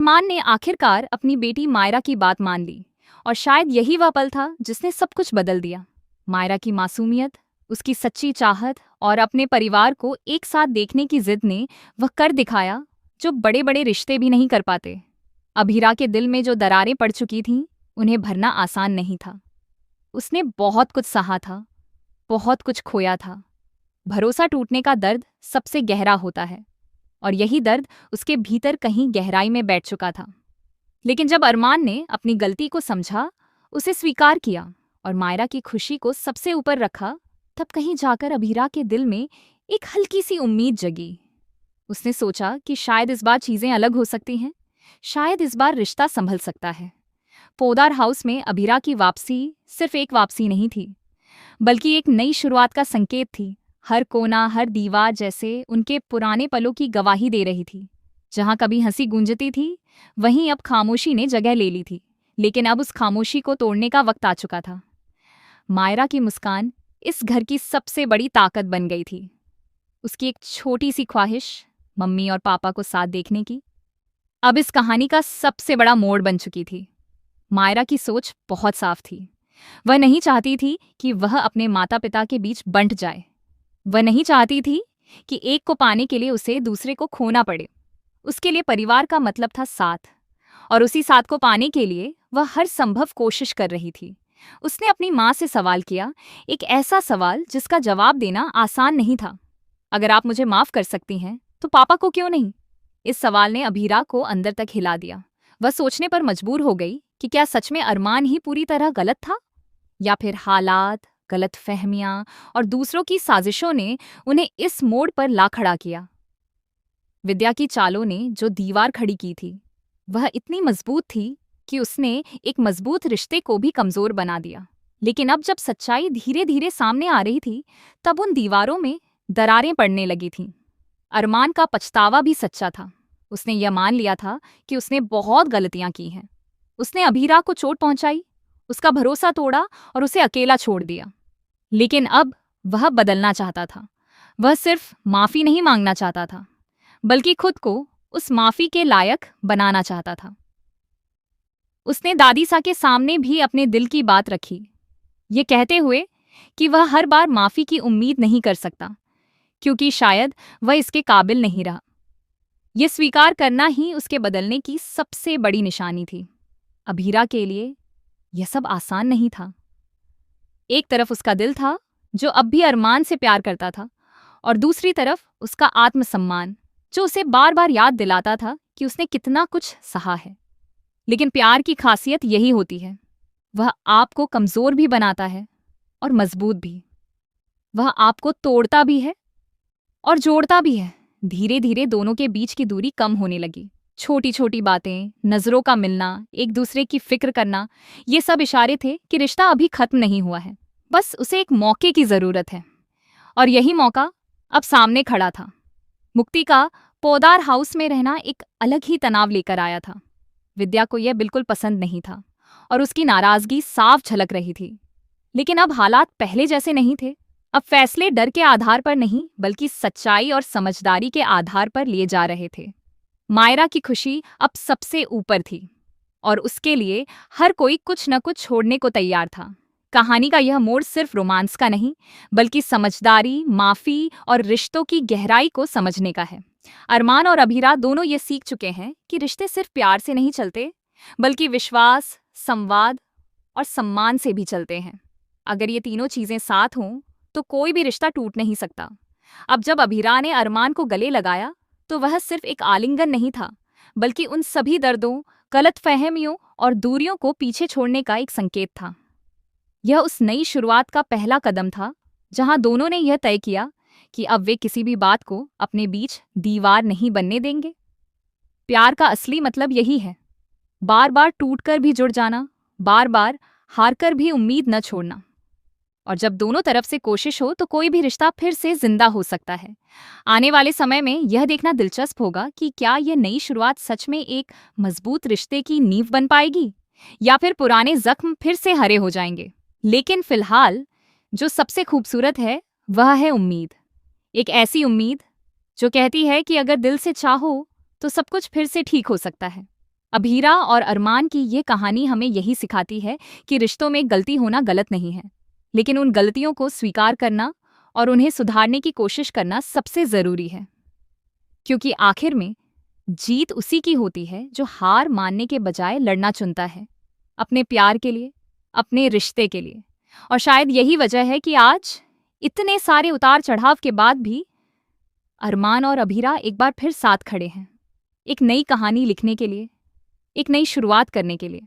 अरमान ने आखिरकार अपनी बेटी मायरा की बात मान ली और शायद यही वह पल था जिसने सब कुछ बदल दिया। मायरा की मासूमियत, उसकी सच्ची चाहत और अपने परिवार को एक साथ देखने की जिद ने वह कर दिखाया जो बड़े बड़े रिश्ते भी नहीं कर पाते। अभीरा के दिल में जो दरारें पड़ चुकी थीं, उन्हें भरना आसान नहीं था। उसने बहुत कुछ सहा था, बहुत कुछ खोया था। भरोसा टूटने का दर्द सबसे गहरा होता है और यही दर्द उसके भीतर कहीं गहराई में बैठ चुका था। लेकिन जब अरमान ने अपनी गलती को समझा, उसे स्वीकार किया और मायरा की खुशी को सबसे ऊपर रखा, तब कहीं जाकर अभीरा के दिल में एक हल्की सी उम्मीद जगी। उसने सोचा कि शायद इस बार चीजें अलग हो सकती हैं, शायद इस बार रिश्ता संभल सकता है। पोदार हाउस में अभीरा की वापसी सिर्फ एक वापसी नहीं थी, बल्कि एक नई शुरुआत का संकेत थी। हर कोना, हर दीवार जैसे उनके पुराने पलों की गवाही दे रही थी। जहां कभी हंसी गूंजती थी, वहीं अब खामोशी ने जगह ले ली थी। लेकिन अब उस खामोशी को तोड़ने का वक्त आ चुका था। मायरा की मुस्कान इस घर की सबसे बड़ी ताकत बन गई थी। उसकी एक छोटी सी ख्वाहिश, मम्मी और पापा को साथ देखने की, अब इस कहानी का सबसे बड़ा मोड़ बन चुकी थी। मायरा की सोच बहुत साफ थी। वह नहीं चाहती थी कि वह अपने माता पिता के बीच बंट जाए। वह नहीं चाहती थी कि एक को पाने के लिए उसे दूसरे को खोना पड़े। उसके लिए परिवार का मतलब था साथ, और उसी साथ को पाने के लिए वह हर संभव कोशिश कर रही थी। उसने अपनी माँ से सवाल किया, एक ऐसा सवाल जिसका जवाब देना आसान नहीं था। अगर आप मुझे माफ कर सकती हैं, तो पापा को क्यों नहीं? इस सवाल ने अभीरा को अंदर तक हिला दिया। वह सोचने पर मजबूर हो गई कि क्या सच में अरमान ही पूरी तरह गलत था, या फिर हालात, गलतफहमियां और दूसरों की साजिशों ने उन्हें इस मोड़ पर ला खड़ा किया। विद्या की चालों ने जो दीवार खड़ी की थी, वह इतनी मजबूत थी कि उसने एक मजबूत रिश्ते को भी कमजोर बना दिया। लेकिन अब जब सच्चाई धीरे धीरे सामने आ रही थी, तब उन दीवारों में दरारें पड़ने लगी थीं। अरमान का पछतावा भी सच्चा था। उसने यह मान लिया था कि उसने बहुत गलतियां की हैं। उसने अभीरा को चोट पहुंचाई, उसका भरोसा तोड़ा और उसे अकेला छोड़ दिया। लेकिन अब वह बदलना चाहता था। वह सिर्फ माफी नहीं मांगना चाहता था, बल्कि खुद को उस माफी के लायक बनाना चाहता था। उसने दादी सा के सामने भी अपने दिल की बात रखी, ये कहते हुए कि वह हर बार माफी की उम्मीद नहीं कर सकता, क्योंकि शायद वह इसके काबिल नहीं रहा। यह स्वीकार करना ही उसके बदलने की सबसे बड़ी निशानी थी। अभीरा के लिए यह सब आसान नहीं था। एक तरफ उसका दिल था जो अब भी अरमान से प्यार करता था, और दूसरी तरफ उसका आत्मसम्मान जो उसे बार बार याद दिलाता था कि उसने कितना कुछ सहा है। लेकिन प्यार की खासियत यही होती है, वह आपको कमजोर भी बनाता है और मजबूत भी। वह आपको तोड़ता भी है और जोड़ता भी है। धीरे धीरे दोनों के बीच की दूरी कम होने लगी। छोटी छोटी बातें, नजरों का मिलना, एक दूसरे की फिक्र करना, ये सब इशारे थे कि रिश्ता अभी खत्म नहीं हुआ है, बस उसे एक मौके की जरूरत है। और यही मौका अब सामने खड़ा था। मुक्ति का पोदार हाउस में रहना एक अलग ही तनाव लेकर आया था। विद्या को यह बिल्कुल पसंद नहीं था और उसकी नाराजगी साफ झलक रही थी। लेकिन अब हालात पहले जैसे नहीं थे। अब फैसले डर के आधार पर नहीं, बल्कि सच्चाई और समझदारी के आधार पर लिए जा रहे थे। मायरा की खुशी अब सबसे ऊपर थी और उसके लिए हर कोई कुछ न कुछ छोड़ने को तैयार था। कहानी का यह मोड़ सिर्फ रोमांस का नहीं, बल्कि समझदारी, माफी और रिश्तों की गहराई को समझने का है। अरमान और अभीरा दोनों ये सीख चुके हैं कि रिश्ते सिर्फ प्यार से नहीं चलते, बल्कि विश्वास, संवाद और सम्मान से भी चलते हैं। अगर ये तीनों चीजें साथ हों, तो कोई भी रिश्ता टूट नहीं सकता। अब जब अभीरा ने अरमान को गले लगाया, तो वह सिर्फ एक आलिंगन नहीं था, बल्कि उन सभी दर्दों, गलतफहमियों और दूरियों को पीछे छोड़ने का एक संकेत था। यह उस नई शुरुआत का पहला कदम था, जहां दोनों ने यह तय किया कि अब वे किसी भी बात को अपने बीच दीवार नहीं बनने देंगे। प्यार का असली मतलब यही है, बार बार टूटकर भी जुड़ जाना, बार बार हारकर भी उम्मीद न छोड़ना। और जब दोनों तरफ से कोशिश हो, तो कोई भी रिश्ता फिर से जिंदा हो सकता है। आने वाले समय में यह देखना दिलचस्प होगा कि क्या यह नई शुरुआत सच में एक मजबूत रिश्ते की नींव बन पाएगी, या फिर पुराने जख्म फिर से हरे हो जाएंगे। लेकिन फिलहाल जो सबसे खूबसूरत है, वह है उम्मीद। एक ऐसी उम्मीद जो कहती है कि अगर दिल से चाहो, तो सब कुछ फिर से ठीक हो सकता है। अभीरा और अरमान की ये कहानी हमें यही सिखाती है कि रिश्तों में गलती होना गलत नहीं है, लेकिन उन गलतियों को स्वीकार करना और उन्हें सुधारने की कोशिश करना सबसे जरूरी है। क्योंकि आखिर में जीत उसी की होती है जो हार मानने के बजाय लड़ना चुनता है, अपने प्यार के लिए, अपने रिश्ते के लिए। और शायद यही वजह है कि आज इतने सारे उतार चढ़ाव के बाद भी अरमान और अभीरा एक बार फिर साथ खड़े हैं, एक नई कहानी लिखने के लिए, एक नई शुरुआत करने के लिए।